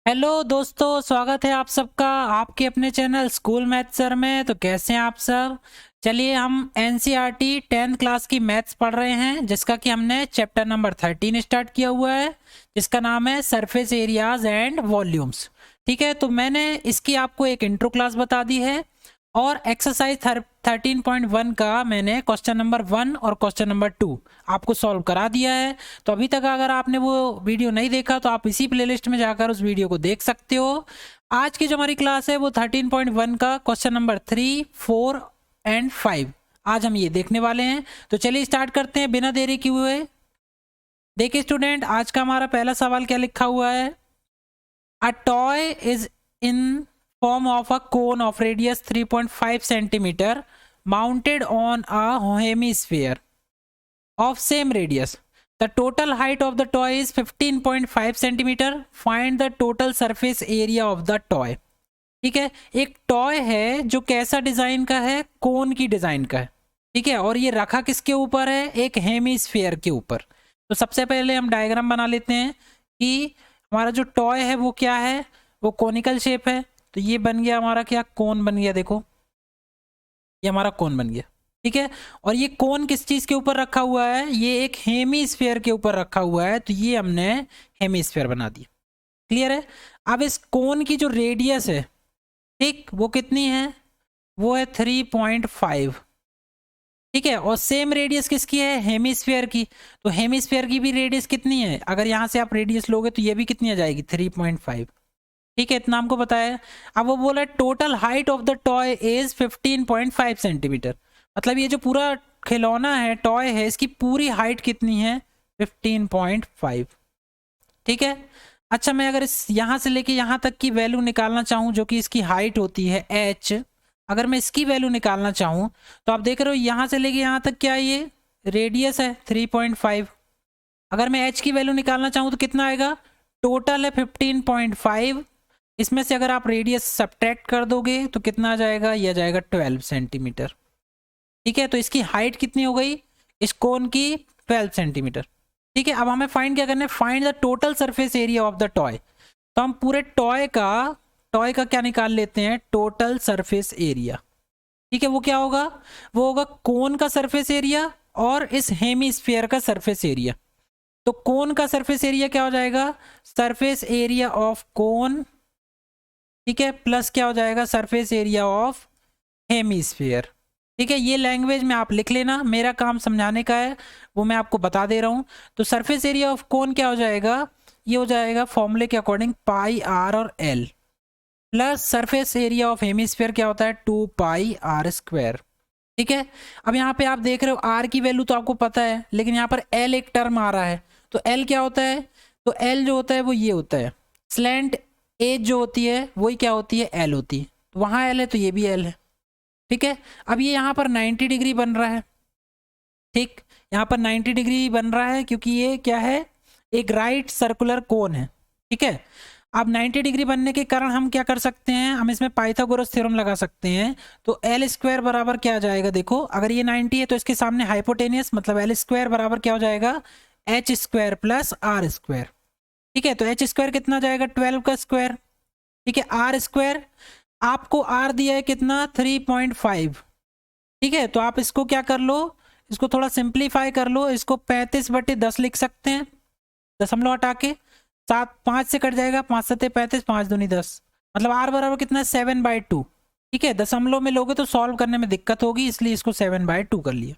Hello दोस्तों, स्वागत है आप सबका आपके अपने चैनल स्कूल मैथ सर में। तो कैसे हैं आप सब। चलिए हम एनसीईआरटी 10th क्लास की मैथ्स पढ़ रहे हैं, जिसका कि हमने चैप्टर नंबर 13 स्टार्ट किया हुआ है, जिसका नाम है सरफेस एरियाज एंड वॉल्यूम्स। ठीक है, तो मैंने इसकी आपको एक इंट्रो क्लास बता दी है और एक्सरसाइज 13.1 का मैंने क्वेश्चन नंबर 1 और क्वेश्चन नंबर 2 आपको सॉल्व करा दिया है। तो अभी तक अगर आपने वो वीडियो नहीं देखा तो आप इसी प्लेलिस्ट में जाकर उस वीडियो को देख सकते हो। आज की जो हमारी क्लास है वो 13.1 का क्वेश्चन नंबर 3, 4 एंड 5 आज हम ये देखने वाले हैं। तो चलिए स्टार्ट करते हैं बिना देरी किए हुए। देखिए स्टूडेंट, आज का हमारा पहला सवाल क्या लिखा हुआ है। A toy is in form of a cone of radius 3.5 centimeter mounted on a hemisphere of same radius. The total height of the toy is 15.5 centimeter. Find the total surface area of the toy. ठीक है, एक toy है जो कैसा design का है, कोन की design का है। ठीक है, और ये रखा किसके ऊपर है, एक हेमीस्फीयर के ऊपर। तो सबसे पहले हम डायग्राम बना लेते हैं कि हमारा जो टॉय है वो क्या है, वो कोनिकल शेप है। तो ये बन गया हमारा क्या, कोन बन गया। देखो ये हमारा कोन बन गया। ठीक है, और ये कोन किस चीज के ऊपर रखा हुआ है, ये एक हेमीस्फीयर के ऊपर रखा हुआ है। तो ये हमने हेमीस्फीयर बना दिया। क्लियर है। अब इस कोन की जो रेडियस है, ठीक, वो कितनी है, वो है 3.5। ठीक है, और सेम रेडियस किसकी है, हेमीस्फीयर की। तो हेमीस्फीयर की भी रेडियस कितनी है, अगर यहां से आप रेडियस लोगे तो ये भी कितनी आ जाएगी, 3.5। ठीक है, इतना हमको पता है। अब वो बोला total height of the toy is 15.5 centimetre. मतलब ये जो पूरा खिलौना है, टॉय है, इसकी पूरी हाइट कितनी है, 15.5। ठीक है। अच्छा, मैं अगर इस यहां से लेके यहां तक की वैल्यू निकालना चाहूं, जो कि इसकी हाइट होती है h, अगर मैं इसकी वैल्यू निकालना चाहूं तो आप देख रहे हो यहां से लेके यहां तक क्या है, ये रेडियस है 3.5। अगर मैं h की वैल्यू निकालना चाहूं तो कितना आएगा, टोटल है 15.5, इसमें से अगर आप रेडियस सब्ट्रैक्ट कर दोगे तो कितना आ जाएगा, यह जाएगा 12 सेंटीमीटर। ठीक है, तो इसकी हाइट कितनी हो गई, इस कोन की 12 सेंटीमीटर। ठीक है, अब हमें फाइंड क्या करना है, find the total surface area of the toy. तो हम पूरे टॉय का क्या निकाल लेते हैं, टोटल सरफेस एरिया। ठीक है, वो क्या होगा, वो होगा कोन का सरफेस एरिया और इस हेमीस्फीयर का सरफेस एरिया। तो कोन का सरफेस एरिया क्या हो जाएगा, सरफेस एरिया ऑफ कोन, ठीक है, प्लस क्या हो जाएगा, सरफेस एरिया ऑफ हेमीस्फीयर। ठीक है, ये लैंग्वेज में आप लिख लेना, मेरा काम समझाने का है, वो मैं आपको बता दे रहा हूं। तो सरफेस एरिया ऑफ कोन क्या हो जाएगा, ये हो जाएगा फॉर्मूले के अकॉर्डिंग पाई आर और L, plus surface area of hemisphere क्या होता है, 2 पाई आर स्क्वायर। ठीक है, अब यहाँ पे आप देख रहे हो आर की वैल्यू तो आपको पता है, लेकिन यहाँ पर एल एक टर्म आ रहा है। तो एल क्या होता है, तो एल जो होता है वो ये होता है, स्लैंट एज जो होती है वही क्या होती है, एल होती है। तो वहाँ एल है तो ये भी एल है। ठीक है, अब ये यहाँ पर 90 डिग्री बन रहा है। ठीक, यहाँ पर 90 डिग्री बन रहा है क्योंकि ये क्या है, एक राइट सर्कुलर कोन है। ठीक है, अब 90 डिग्री बनने के कारण हम क्या कर सकते हैं, हम इसमें पाइथागोरस थ्योरम लगा सकते हैं। तो एल स्क्वायर बराबर क्या आ जाएगा, देखो अगर ये 90 है तो इसके सामने हाइपोटेनियस, मतलब एल स्क्वायर बराबर क्या हो जाएगा, H square plus R square. ठीक है, तो एच स्क्वायर कितना जाएगा, 12 का स्क्वायर। ठीक है, आर स्क्वायर, आपको आर दिया है कितना, 3.5। ठीक है, तो आप इसको क्या कर लो, इसको थोड़ा सिंप्लीफाई कर लो, इसको 35/10 लिख सकते हैं, दशमलव हटा के, 5 से कट जाएगा, 5 7 35, 5 दूनी 10, मतलब आर बराबर कितना है, 7/2। ठीक है, दशमलव में लोगे तो सॉल्व करने में दिक्कत होगी, इसलिए इसको 7/2 कर लिया।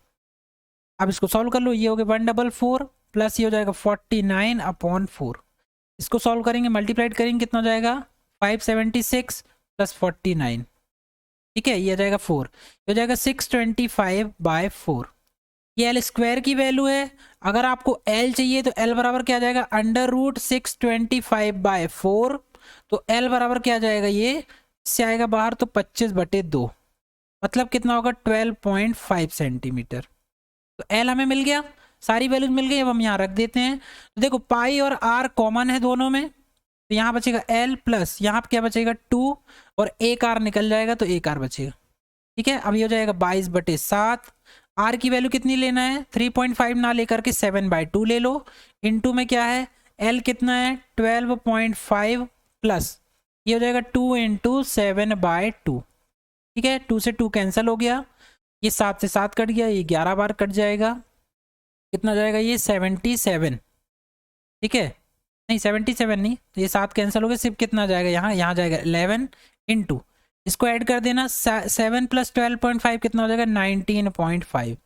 अब इसको सॉल्व कर लो, ये हो गया 144 प्लस ये हो जाएगा 49/4। इसको सॉल्व करेंगे, मल्टीप्लाइड करेंगे, कितना हो जाएगा, 576 प्लस 49। ठीक है, ये आ जाएगा 4, ये हो जाएगा 625/4। ये एल स्क्वायर की वैल्यू है। अगर आपको एल चाहिए तो एल बराबर क्या आ जाएगा, √625/4। तो एल बराबर क्या आ जाएगा, ये इससे आएगा बाहर तो 25/2, मतलब कितना होगा, 12.5 सेंटीमीटर। तो एल हमें मिल गया, सारी वैल्यूज मिल गई। अब हम यहाँ रख देते हैं। तो देखो पाई और आर कॉमन है दोनों में, तो यहाँ बचेगा एल प्लस यहाँ क्या बचेगा 2, और एक आर निकल जाएगा तो एक आर बचेगा। ठीक है, अब ये हो जाएगा 22/7। आर की वैल्यू कितनी लेना है, 3.5 ना लेकर के 7/2 ले लो। इनटू में क्या है, एल कितना है 12.5 प्लस ये हो जाएगा 2 इंटू 7/2। ठीक है, 2 से 2 कैंसिल हो गया, ये 7 से 7 कट गया, ये 11 बार कट जाएगा। कितना जाएगा ये 77। ठीक है, नहीं 77 नहीं, तो ये 7 कैंसिल हो गया, सिर्फ कितना जाएगा यहाँ जाएगा 11 इंटू, इसको ऐड कर देना 7 + 12.5 कितना हो जाएगा 19.5।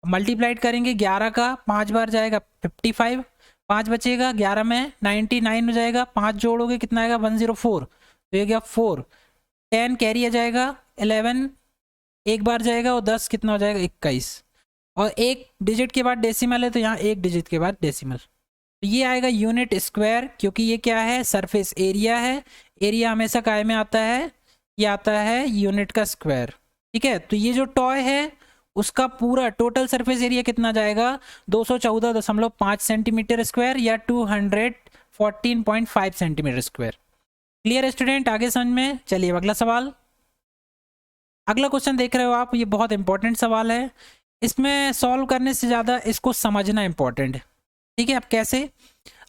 मल्टीप्लाइड करेंगे 11 का 5 बार जाएगा 55, 5 बचेगा, 11 में 99 हो जाएगा, 5 जोड़ोगे कितना आएगा 104, तो ये गया 4। 10 कैरी आ जाएगा, 11 एक बार जाएगा, और 10 कितना हो जाएगा 21, और एक डिजिट के बाद डेसिमल है तो यहाँ एक डिजिट के बाद डेसिमल, तो ये आएगा यूनिट स्क्वायर, क्योंकि ये क्या है सरफेस एरिया है, एरिया हमेशा काय में आता है, ये आता है यूनिट का स्क्वायर। ठीक है, तो ये जो टॉय है उसका पूरा टोटल सरफेस एरिया कितना जाएगा 214.5 सेंटीमीटर स्क्वायर या 214.5 सेंटीमीटर स्क्वायर। क्लियर है स्टूडेंट, आगे समझ में। चलिए अगला सवाल, अगला क्वेश्चन देख रहे हो आप, ये बहुत इंपॉर्टेंट सवाल है, इसमें सॉल्व करने से ज़्यादा इसको समझना इंपॉर्टेंट है। ठीक है, अब कैसे,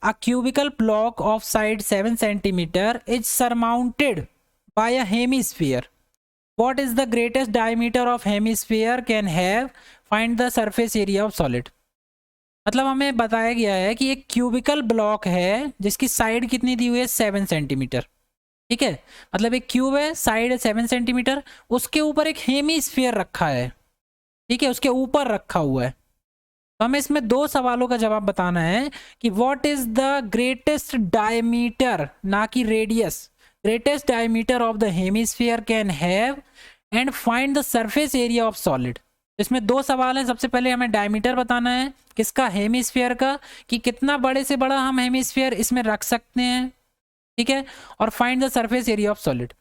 a cubical block of side 7 centimetre is surmounted by a hemisphere, what is the greatest diameter of hemisphere can have, find the surface area of solid. मतलब हमें बताया गया है कि एक क्यूबिकल ब्लॉक है जिसकी साइड कितनी दी हुई है 7 सेंटीमीटर। ठीक है, मतलब एक क्यूब है, साइड है 7 सेंटीमीटर, उसके ऊपर एक हेमीस्फीयर रखा है। ठीक है, उसके ऊपर रखा हुआ है, तो हमें इसमें 2 सवालों का जवाब बताना है कि what is the greatest diameter, ना कि radius, greatest diameter of the hemisphere can have and find the surface area of solid. इसमें 2 सवाल हैं, सबसे पहले हमें डायमीटर बताना है किसका, हेमीस्फीयर का, कि कितना बड़े से बड़ा हम हेमीस्फीयर इसमें रख सकते हैं। ठीक है, और find the surface area of solid.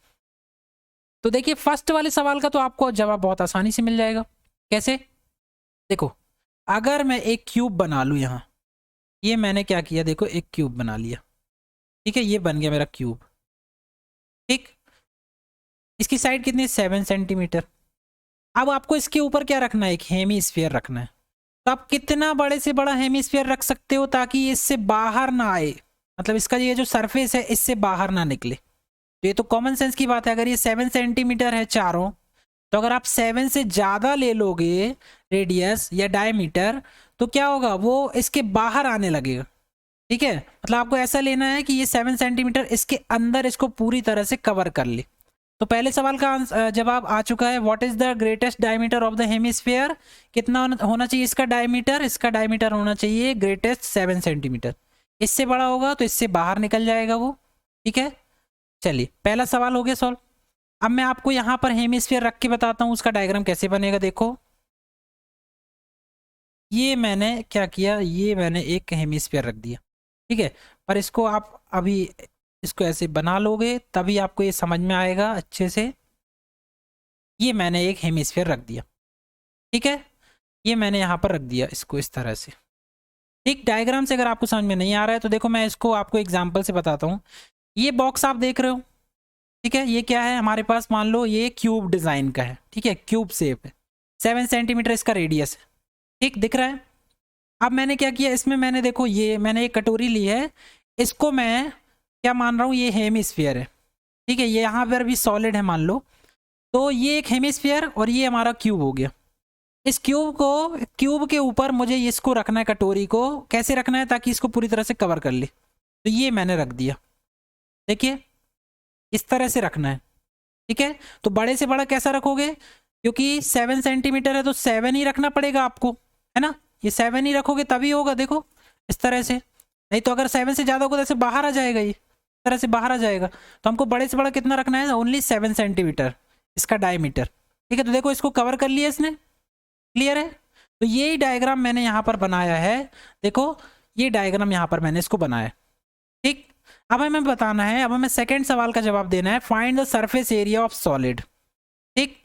तो देखिए फर्स्ट वाले सवाल का तो आपको जवाब बहुत आसानी से मिल जाएगा। कैसे, देखो अगर मैं एक क्यूब बना लूँ यहाँ, ये मैंने क्या किया, देखो एक क्यूब बना लिया। ठीक है, ये बन गया मेरा क्यूब। ठीक, इसकी साइड कितनी 7 सेंटीमीटर। अब आपको इसके ऊपर क्या रखना है, एक हेमीस्फीयर रखना है। तो आप कितना बड़े से बड़ा हेमीस्फीयर रख सकते हो ताकि ये इससे बाहर ना आए, मतलब इसका ये जो सरफेस है इससे बाहर ना निकले। तो ये तो कॉमन सेंस की बात है, अगर ये 7 सेंटीमीटर है चारों, तो अगर आप 7 से ज़्यादा ले लोगे रेडियस या डायमीटर, तो क्या होगा, वो इसके बाहर आने लगेगा। ठीक है, मतलब आपको ऐसा लेना है कि ये 7 सेंटीमीटर इसके अंदर इसको पूरी तरह से कवर कर ले। तो पहले सवाल का जवाब आ चुका है, what is the greatest diameter of the hemisphere, कितना होना चाहिए इसका डायमीटर होना चाहिए ग्रेटेस्ट 7 सेंटीमीटर। इससे बड़ा होगा तो इससे बाहर निकल जाएगा वो। ठीक है, चलिए पहला सवाल हो गया सॉल्व। अब मैं आपको यहाँ पर हेमिस्फीयर रख के बताता हूँ उसका डायग्राम कैसे बनेगा। देखो ये मैंने क्या किया, ये मैंने एक हेमिस्फीयर रख दिया। ठीक है, पर इसको आप अभी इसको ऐसे बना लोगे तभी आपको ये समझ में आएगा अच्छे से। ये मैंने एक हेमिस्फीयर रख दिया। ठीक है, ये मैंने यहाँ पर रख दिया इसको इस तरह से। ठीक, डायग्राम से अगर आपको समझ में नहीं आ रहा है तो देखो मैं इसको आपको एग्जाम्पल से बताता हूँ। ये बॉक्स आप देख रहे हो, ठीक है, ये क्या है हमारे पास, मान लो ये क्यूब डिज़ाइन का है। ठीक है, क्यूब शेप है, 7 सेंटीमीटर इसका रेडियस है। ठीक, दिख रहा है। अब मैंने क्या किया, इसमें मैंने देखो ये मैंने एक कटोरी ली है, इसको मैं क्या मान रहा हूँ, ये हेमिस्फीयर है। ठीक है, ये यहाँ पर भी सॉलिड है मान लो, तो ये एक हेमिस्फीयर और ये हमारा क्यूब हो गया। इस क्यूब के ऊपर मुझे इसको रखना है, कटोरी को कैसे रखना है ताकि इसको पूरी तरह से कवर कर ले। तो ये मैंने रख दिया, देखिए इस तरह से रखना है। ठीक है, तो बड़े से बड़ा कैसा रखोगे, क्योंकि 7 सेंटीमीटर है तो 7 ही रखना पड़ेगा आपको, है ना, ये 7 ही रखोगे तभी होगा। देखो इस तरह से, नहीं तो अगर 7 से ज़्यादा होगा तो ऐसे बाहर आ जाएगा, ये इस तरह से बाहर आ जाएगा। तो हमको बड़े से बड़ा कितना रखना है, ओनली 7 सेंटीमीटर इसका डायमीटर। ठीक है, तो देखो इसको कवर कर लिया इसने, क्लियर है। तो यही डायग्राम मैंने यहाँ पर बनाया है, देखो ये डायग्राम यहाँ पर मैंने इसको बनाया। ठीक, अब हमें बताना है, अब हमें सेकंड सवाल का जवाब देना है, find the surface area of solid. ठीक,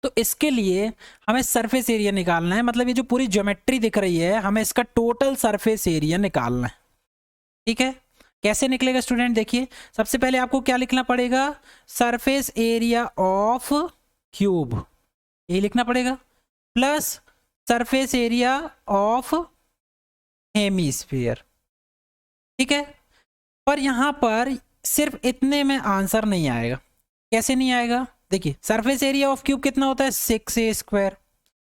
तो इसके लिए हमें सरफेस एरिया निकालना है, मतलब ये जो पूरी ज्योमेट्री दिख रही है हमें इसका टोटल सरफेस एरिया निकालना है। ठीक है, कैसे निकलेगा स्टूडेंट, देखिए सबसे पहले आपको क्या लिखना पड़ेगा, सरफेस एरिया ऑफ क्यूब, ये लिखना पड़ेगा, plus surface area of hemisphere. ठीक है, पर यहाँ पर सिर्फ इतने में आंसर नहीं आएगा। कैसे नहीं आएगा? देखिए सरफेस एरिया ऑफ क्यूब कितना होता है 6a²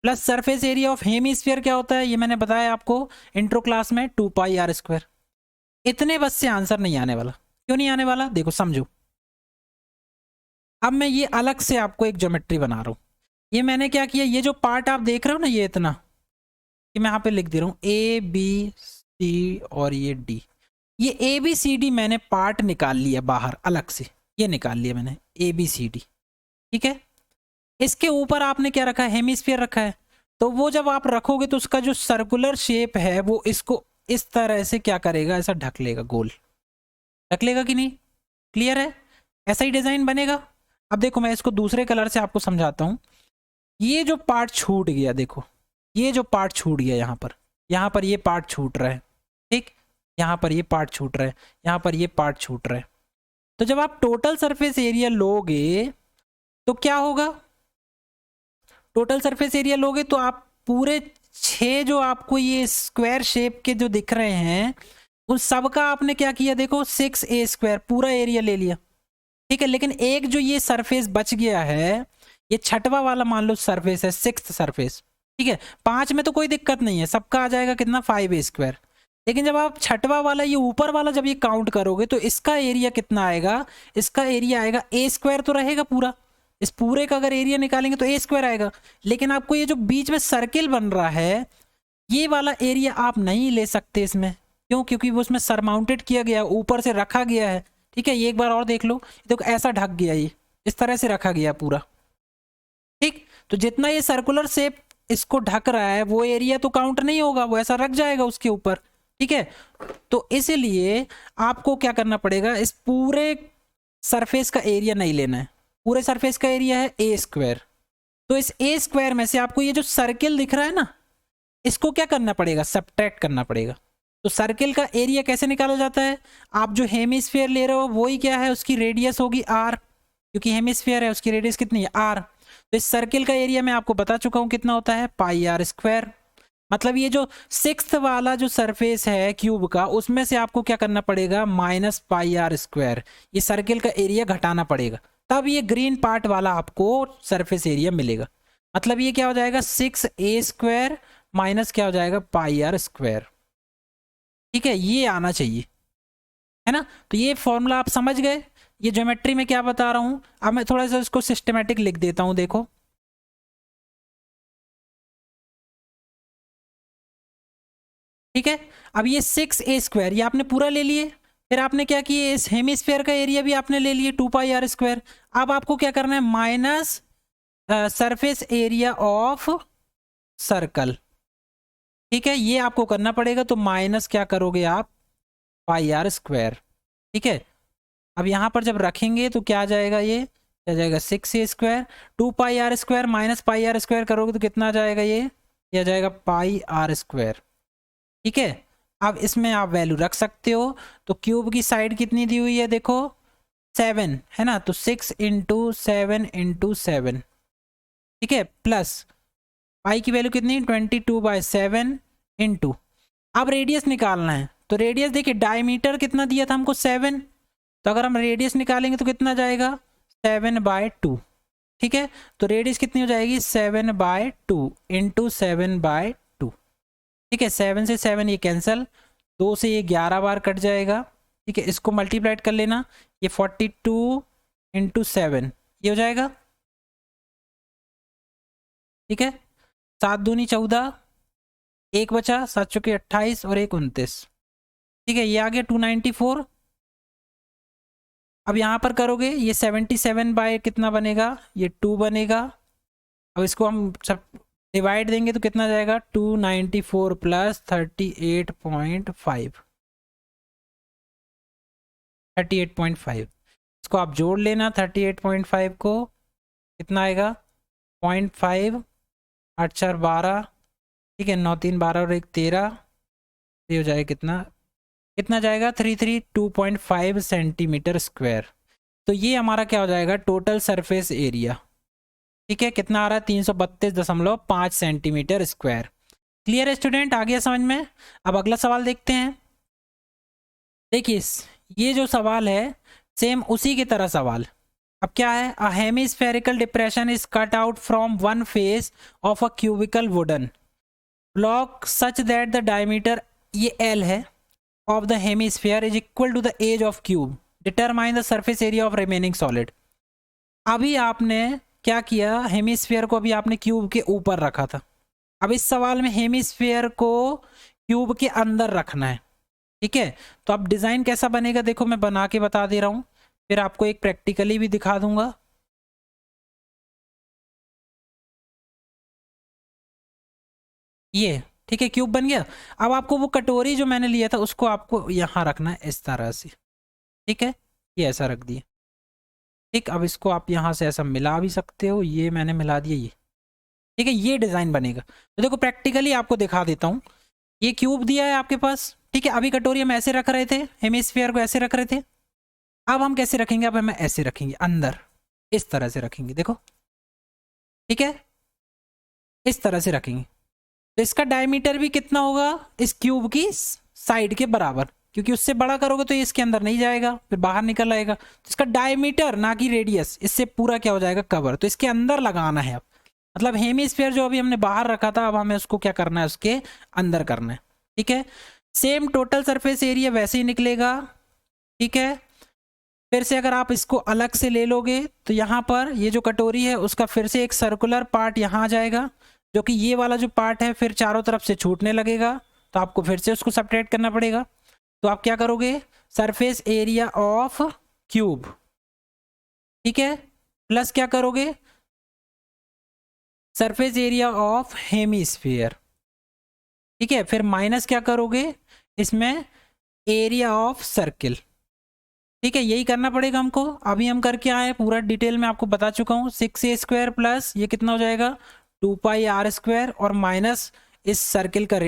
plus surface area of hemisphere क्या होता है, ये मैंने बताया आपको इंट्रो क्लास में 2πr²। इतने बस से आंसर नहीं आने वाला। क्यों नहीं आने वाला? देखो समझो। अब मैं ये अलग से आपको एक ज्योमेट्री बना रहा हूं। ये मैंने क्या किया, ये जो पार्ट आप देख रहे हो ना, ये इतना, कि मैं यहाँ पे लिख दे रहा हूँ ABC और ये D। ये ABCD मैंने पार्ट निकाल लिया बाहर अलग से, ये निकाल लिया मैंने ABCD। ठीक है, इसके ऊपर आपने क्या रखा है, हेमिस्फीयर रखा है। तो वो जब आप रखोगे तो उसका जो सर्कुलर शेप है वो इसको इस तरह से क्या करेगा, ऐसा ढक लेगा, गोल ढक लेगा कि नहीं? क्लियर है? ऐसा ही डिजाइन बनेगा। अब देखो मैं इसको दूसरे कलर से आपको समझाता हूं। ये जो पार्ट छूट गया, देखो ये जो पार्ट छूट गया, यहाँ पर ये पार्ट छूट रहा है, ठीक, यहाँ पर ये पार्ट छूट रहा है, यहाँ पर ये पार्ट छूट रहा है। तो जब आप टोटल सरफेस एरिया लोगे तो क्या होगा? टोटल सरफेस एरिया लोगे तो आप पूरे 6 जो आपको ये स्क्वायर शेप के जो दिख रहे हैं उन सब का आपने क्या किया, देखो 6a² पूरा एरिया ले लिया। ठीक है, लेकिन एक जो ये सरफेस बच गया है, ये छठवा वाला मान लो सरफेस है, 6th सरफेस। ठीक है, 5 में तो कोई दिक्कत नहीं है, सबका आ जाएगा कितना, 5a²। लेकिन जब आप छठवा वाला ये ऊपर वाला जब ये काउंट करोगे तो इसका एरिया कितना आएगा? इसका एरिया आएगा a² तो रहेगा पूरा, इस पूरे का अगर एरिया निकालेंगे तो a² आएगा। लेकिन आपको ये जो बीच में सर्किल बन रहा है ये वाला एरिया आप नहीं ले सकते इसमें। क्यों? क्योंकि वो उसमें सरमाउंटेड किया गया, ऊपर से रखा गया है। ठीक है, ये एक बार और देख लो, देखो ऐसा ढक गया, ये इस तरह से रखा गया पूरा। ठीक, तो जितना ये सर्कुलर शेप इसको ढक रहा है वो एरिया तो काउंट नहीं होगा, वो ऐसा रख जाएगा उसके ऊपर। ठीक है, तो इसीलिए आपको क्या करना पड़ेगा, इस पूरे सरफेस का एरिया नहीं लेना है। पूरे सरफेस का एरिया है a²। तो इस a² में से आपको ये जो सर्किल दिख रहा है ना, इसको क्या करना पड़ेगा, सब्ट्रैक्ट करना पड़ेगा। तो सर्किल का एरिया कैसे निकाला जाता है? आप जो हेमिस्फीयर ले रहे हो वही क्या है, उसकी रेडियस होगी r, क्योंकि हेमिस्फीयर है उसकी रेडियस कितनी है, r। तो इस सर्किल का एरिया मैं आपको बता चुका हूं कितना होता है, πr²। मतलब ये जो 6th वाला जो सरफेस है क्यूब का, उसमें से आपको क्या करना पड़ेगा, -πr²। ये सर्किल का एरिया घटाना पड़ेगा, तब ये ग्रीन पार्ट वाला आपको सरफेस एरिया मिलेगा। मतलब ये क्या हो जाएगा, 6a² माइनस क्या हो जाएगा, πr²। ठीक है, ये आना चाहिए, है ना? तो ये फॉर्मूला आप समझ गए, ये ज्योमेट्री में क्या बता रहा हूं। अब मैं थोड़ा सा इसको सिस्टमेटिक लिख देता हूं, देखो। ठीक है, अब ये 6a² ये आपने पूरा ले लिए, फिर आपने क्या किया, इस हेमिस्फीयर का एरिया भी आपने ले लिए 2πr²। अब आपको क्या करना है, minus surface area of circle. ठीक है, ये आपको करना पड़ेगा। तो माइनस क्या करोगे आप, πr²। ठीक है, अब यहां पर जब रखेंगे तो क्या आ जाएगा, ये क्या जाएगा, 6a²। 2πr² माइनस πr² करोगे तो कितना आ जाएगा, ये आ जाएगा πr²। ठीक है, अब इसमें आप वैल्यू रख सकते हो। तो क्यूब की साइड कितनी दी हुई है, देखो 7 है ना, तो 6 × 7 × 7। ठीक है, प्लस पाई की वैल्यू कितनी, 22/7 इंटू, अब रेडियस निकालना है। तो रेडियस देखिए, डायमीटर कितना दिया था हमको 7, तो अगर हम रेडियस निकालेंगे तो कितना जाएगा, 7/2। ठीक है, तो रेडियस कितनी हो जाएगी, 7/2 इंटू 7/2। ठीक है, 7 से 7 ये कैंसिल, 2 से ये 11 बार कट जाएगा। ठीक है, इसको मल्टीप्लाइड कर लेना, ये 42 × 7 ये हो जाएगा। ठीक है, 7 दूनी 14, एक बचा, 7 चौके 28 और 1 29। ठीक है, ये आ गया 294। अब यहाँ पर करोगे, ये 77 बाय कितना बनेगा, ये 2 बनेगा। अब इसको हम सब डिवाइड देंगे तो कितना जाएगा, 294 प्लस 38.5, 38.5। इसको आप जोड़ लेना, 38.5 को कितना आएगा, 0.5, 8 4 12। ठीक है, 9 3 12 और 1 13, ये हो जाएगा कितना, कितना जाएगा, 332.5 सेंटीमीटर स्क्वायर। तो ये हमारा क्या हो जाएगा, टोटल सरफेस एरिया। ठीक है, कितना आ रहा है, 332.5 सेंटीमीटर स्क्वायर। क्लियर है स्टूडेंट, आ गया समझ में? अब अगला सवाल देखते हैं। देखिए ये जो सवाल है सेम उसी की तरह सवाल। अब क्या है, a hemispherical depression is cut out from one face of a cubical wooden block such that the diameter, ये एल है, of the hemisphere is equal to the edge of cube, determine the surface area of remaining solid. अभी आपने क्या किया, hemisphere को अभी आपने cube के ऊपर रखा था, अब इस सवाल में हेमिस्फीयर को क्यूब के अंदर रखना है। ठीक है, तो अब डिजाइन कैसा बनेगा देखो, मैं बना के बता दे रहा हूं, फिर आपको एक प्रैक्टिकली भी दिखा दूंगा। ये ठीक है, क्यूब बन गया। अब आपको वो कटोरी जो मैंने लिया था उसको आपको यहां रखना है इस तरह से। ठीक है, ये ऐसा रख दिया। ठीक, अब इसको आप यहां से ऐसा मिला भी सकते हो, ये मैंने मिला दिया ये। ठीक है, ये डिजाइन बनेगा। तो देखो प्रैक्टिकली आपको दिखा देता हूं, ये क्यूब दिया है आपके पास। ठीक है, अभी कटोरी हम ऐसे रख रहे थे, हेमिस्फीयर को ऐसे रख रहे थे। अब हम कैसे रखेंगे, अब हम ऐसे रखेंगे अंदर, इस तरह से रखेंगे देखो। ठीक है, इस तरह से रखेंगे, तो इसका डायमीटर भी कितना होगा, इस क्यूब की साइड के बराबर, क्योंकि उससे बड़ा करोगे तो ये इसके अंदर नहीं जाएगा, फिर बाहर निकल आएगा। तो इसका डायमीटर ना कि रेडियस, इससे पूरा क्या हो जाएगा, कवर। तो इसके अंदर लगाना है अब, मतलब हेमिस्फीयर जो अभी हमने बाहर रखा था, अब हमें उसको क्या करना है, उसके अंदर करना है। ठीक है, सेम टोटल सरफेस एरिया वैसे ही निकलेगा। ठीक है, फिर से अगर आप इसको अलग से ले लोगे तो यहाँ पर ये जो कटोरी है उसका फिर से एक सर्कुलर पार्ट यहाँ आ जाएगा, जो कि ये वाला जो पार्ट है फिर चारों तरफ से छूटने लगेगा, तो आपको फिर से उसको सब्ट्रैक्ट करना पड़ेगा। तो आप क्या करोगे, सरफेस एरिया ऑफ क्यूब, ठीक है, प्लस क्या करोगे, सरफेस एरिया ऑफ हेमिस्फीयर। ठीक है, फिर माइनस क्या करोगे इसमें, एरिया ऑफ सर्किल। ठीक है, यही करना पड़ेगा हमको। अभी हम करके आए, पूरा डिटेल में आपको बता चुका हूँ। 6a² प्लस ये कितना हो जाएगा, 2πr², और माइनस इस सर्किल का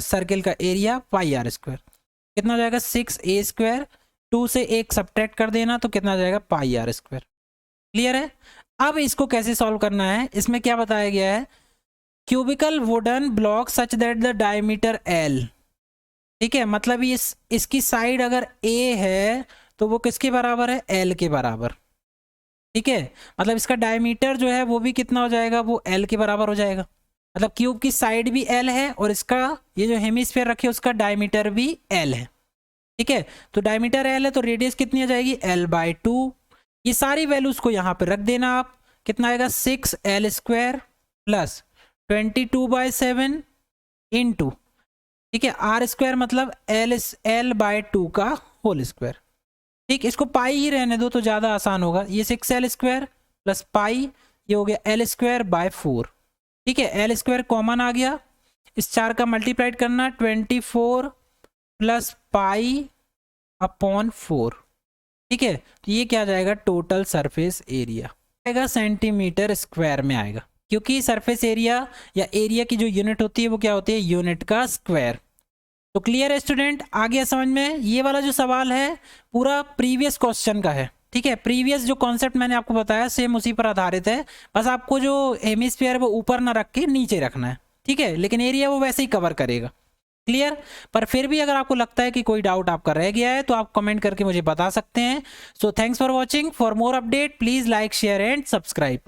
सर्किल का एरिया πr², कितना हो जाएगा 6a²। 2 से 1 सब्ट्रैक्ट कर देना तो कितना हो जाएगा πr²। क्लियर है। अब इसको कैसे सॉल्व करना है, इसमें क्या बताया गया है, cubical wooden block such that the diameter l। ठीक है, मतलब इसकी साइड अगर a है तो वो किसके बराबर है, l के बराबर। ठीक है, मतलब इसका डायमीटर जो है वो भी कितना हो जाएगा, वो l के बराबर हो जाएगा। मतलब क्यूब की साइड भी l है और इसका ये जो हेमिस्फीयर रखे उसका डायमीटर भी l है। ठीक है, तो डायमीटर l है तो रेडियस कितनी आ जाएगी, l/2। ये सारी वैल्यूज को यहाँ पे रख देना आप, कितना आएगा 6l² प्लस 22/7 इंटू, ठीक है, r² मतलब l/2 का होल स्क्वायर। ठीक, इसको पाई ही रहने दो तो ज़्यादा आसान होगा। ये 6l² प्लस पाई, ये हो गया l²/4। ठीक है, l² कॉमन आ गया, इस 4 का मल्टीप्लाइड करना, 24 प्लस π/4। ठीक है, तो ये क्या आ जाएगा, टोटल सरफेस एरिया आएगा सेंटीमीटर स्क्वायर में आएगा, क्योंकि सरफेस एरिया या एरिया की जो यूनिट होती है वो क्या होती है, यूनिट का स्क्वायर। तो क्लियर है स्टूडेंट, आ गया समझ में। ये वाला जो सवाल है पूरा प्रीवियस क्वेश्चन का है। ठीक है, प्रीवियस जो कॉन्सेप्ट मैंने आपको बताया सेम उसी पर आधारित है, बस आपको जो हेमिस्फीयर वो ऊपर ना रख के नीचे रखना है। ठीक है, लेकिन एरिया वो वैसे ही कवर करेगा। क्लियर। पर फिर भी अगर आपको लगता है कि कोई डाउट आपका रह गया है तो आप कमेंट करके मुझे बता सकते हैं। So thanks for watching. For more update please like share and subscribe.